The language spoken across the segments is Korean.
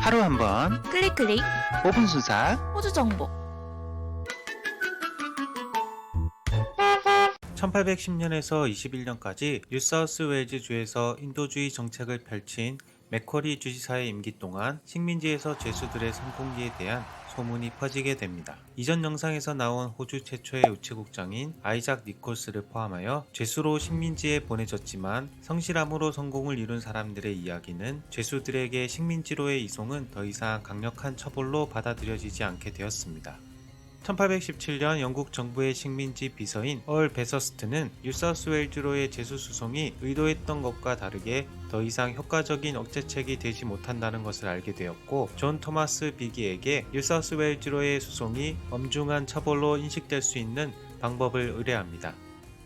하루 한 번 클릭 클릭 5분 순삭. 호주 정보. 1810년에서 21년까지 뉴사우스웨일즈주에서 인도주의 정책을 펼친 맥쿼리 주지사의 임기 동안 식민지에서 죄수들의 성공기에 대한 소문이 퍼지게 됩니다. 이전 영상에서 나온 호주 최초의 우체국장인 아이작 니콜스를 포함하여 죄수로 식민지에 보내졌지만 성실함으로 성공을 이룬 사람들의 이야기는 죄수들에게 식민지로의 이송은 더 이상 강력한 처벌로 받아들여지지 않게 되었습니다. 1817년 영국 정부의 식민지 비서인 얼 베서스트는 뉴사우스웨일즈로의 죄수 수송이 의도했던 것과 다르게 더 이상 효과적인 억제책이 되지 못한다는 것을 알게 되었고, 존 토마스 비기에게 뉴사우스웨일즈로의 수송이 엄중한 처벌로 인식될 수 있는 방법을 의뢰합니다.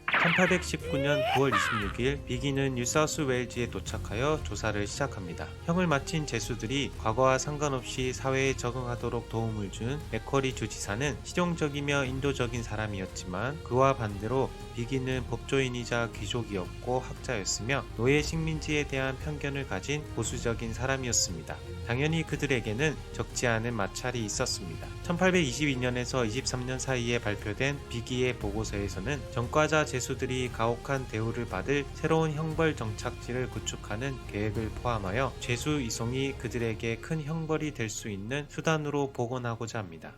1819년 9월 26일 비기는 뉴사우스웨일즈에 도착하여 조사를 시작합니다. 형을 마친 죄수들이 과거와 상관없이 사회에 적응하도록 도움을 준 맥쿼리 주지사는 실용적이며 인도적인 사람이었지만, 그와 반대로 비기는 법조인이자 귀족이었고 학자였으며 노예 식민지에 대한 편견을 가진 보수적인 사람이었습니다. 당연히 그들에게는 적지 않은 마찰이 있었습니다. 1822년에서 23년 사이에 발표된 비기의 보고서에서는 전과자 죄수들이 가혹한 대우를 받을 새로운 형벌 정착지를 구축하는 계획을 포함하여 죄수 이송이 그들에게 큰 형벌이 될 수 있는 수단으로 복원하고자 합니다.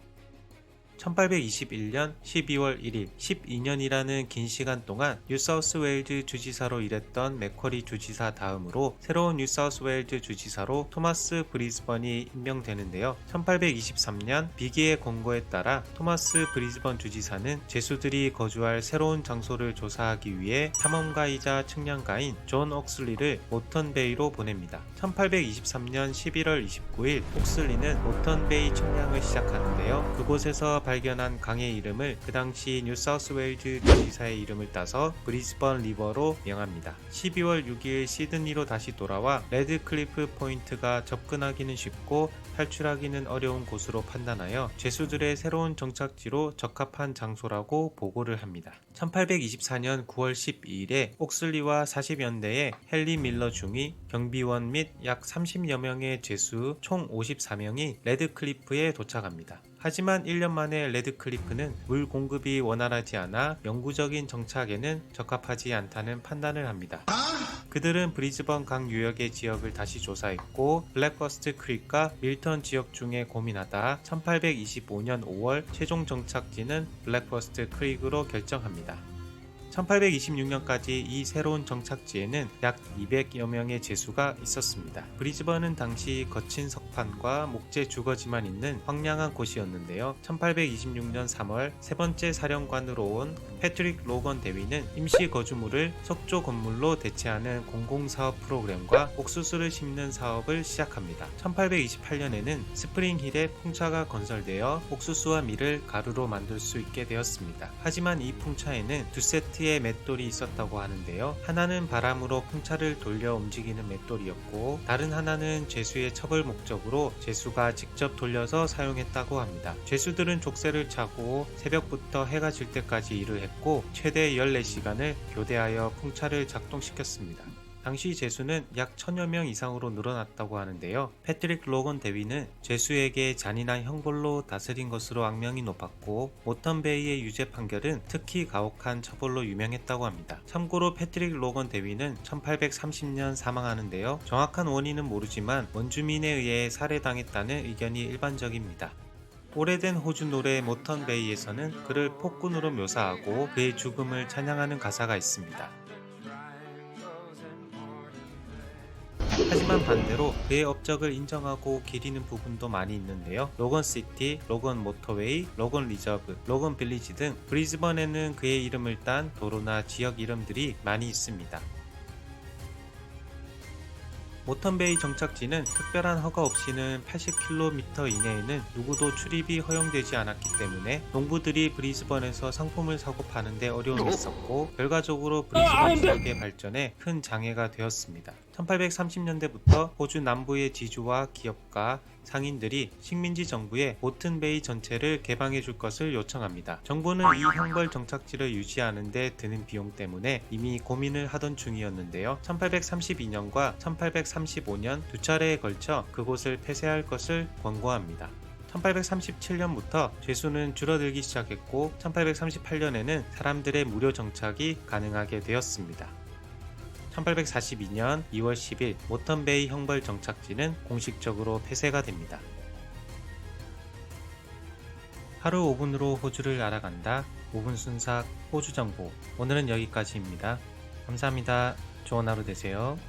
1821년 12월 1일, 12년이라는 긴 시간 동안 뉴사우스웨일즈 주지사로 일했던 맥쿼리 주지사 다음으로 새로운 뉴사우스웨일즈 주지사로 토마스 브리즈번이 임명되는데요. 1823년 비기의 권고에 따라 토마스 브리즈번 주지사는 죄수들이 거주할 새로운 장소를 조사하기 위해 탐험가이자 측량가인 존 옥슬리를 모턴베이로 보냅니다. 1823년 11월 29일 옥슬리는 모턴베이 측량을 시작하는데요. 그곳에서 발견한 강의 이름을 그 당시 뉴사우스웨일즈 주지사의 이름을 따서 브리즈번 리버로 명합니다. 12월 6일 시드니로 다시 돌아와 레드클리프 포인트가 접근하기는 쉽고 탈출하기는 어려운 곳으로 판단하여 죄수들의 새로운 정착지로 적합한 장소라고 보고를 합니다. 1824년 9월 12일에 옥슬리와 40연대의 헨리 밀러 중위, 경비원 및 약 30여 명의 죄수 총 54명이 레드클리프에 도착합니다. 하지만 1년 만에 레드클리프는 물 공급이 원활하지 않아 영구적인 정착에는 적합하지 않다는 판단을 합니다. 그들은 브리즈번 강 유역의 지역을 다시 조사했고 블랙버스트 크릭과 밀턴 지역 중에 고민하다 1825년 5월 최종 정착지는 블랙버스트 크릭으로 결정합니다. 1826년까지 이 새로운 정착지에는 약 200여 명의 죄수가 있었습니다. 브리즈번은 당시 거친 석판과 목재 주거지만 있는 황량한 곳이었는데요. 1826년 3월 세 번째 사령관으로 온 패트릭 로건 대위는 임시 거주물을 석조 건물로 대체하는 공공사업 프로그램과 옥수수를 심는 사업을 시작합니다. 1828년에는 스프링힐에 풍차가 건설되어 옥수수와 밀을 가루로 만들 수 있게 되었습니다. 하지만 이 풍차에는 두 세트의 맷돌이 있었다고 하는데요. 하나는 바람으로 풍차를 돌려 움직이는 맷돌이었고, 다른 하나는 죄수의 처벌 목적으로 죄수가 직접 돌려서 사용했다고 합니다. 죄수들은 족쇄를 차고 새벽부터 해가 질 때까지 일을 했고 최대 14시간을 교대하여 풍차를 작동시켰습니다. 당시 죄수는 약 1000여 명 이상으로 늘어났다고 하는데요. 패트릭 로건 대위는 죄수에게 잔인한 형벌로 다스린 것으로 악명이 높았고 모턴베이의 유죄 판결은 특히 가혹한 처벌로 유명했다고 합니다. 참고로 패트릭 로건 대위는 1830년 사망하는데요. 정확한 원인은 모르지만 원주민에 의해 살해당했다는 의견이 일반적입니다. 오래된 호주 노래 모턴베이에서는 그를 폭군으로 묘사하고 그의 죽음을 찬양하는 가사가 있습니다. 하지만 반대로 그의 업적을 인정하고 기리는 부분도 많이 있는데요. 로건시티, 로건 모터웨이, 로건 리저브, 로건 빌리지 등 브리즈번에는 그의 이름을 딴 도로나 지역 이름들이 많이 있습니다. 모턴베이 정착지는 특별한 허가 없이는 80km 이내에는 누구도 출입이 허용되지 않았기 때문에 농부들이 브리즈번에서 상품을 사고 파는데 어려움이 있었고, 결과적으로 브리즈번 지역의 발전에 큰 장애가 되었습니다. 1830년대부터 호주 남부의 지주와 기업가, 상인들이 식민지 정부에 모턴베이 전체를 개방해 줄 것을 요청합니다. 정부는 이 형벌 정착지를 유지하는 데 드는 비용 때문에 이미 고민을 하던 중이었는데요. 1832년과 1833 1835년 두 차례에 걸쳐 그곳을 폐쇄할 것을 권고합니다. 1837년부터 죄수는 줄어들기 시작했고 1838년에는 사람들의 무료 정착이 가능하게 되었습니다. 1842년 2월 10일 모턴베이 형벌 정착지는 공식적으로 폐쇄가 됩니다. 하루 5분으로 호주를 알아간다. 5분 순삭 호주 정보. 오늘은 여기까지입니다. 감사합니다. 좋은 하루 되세요.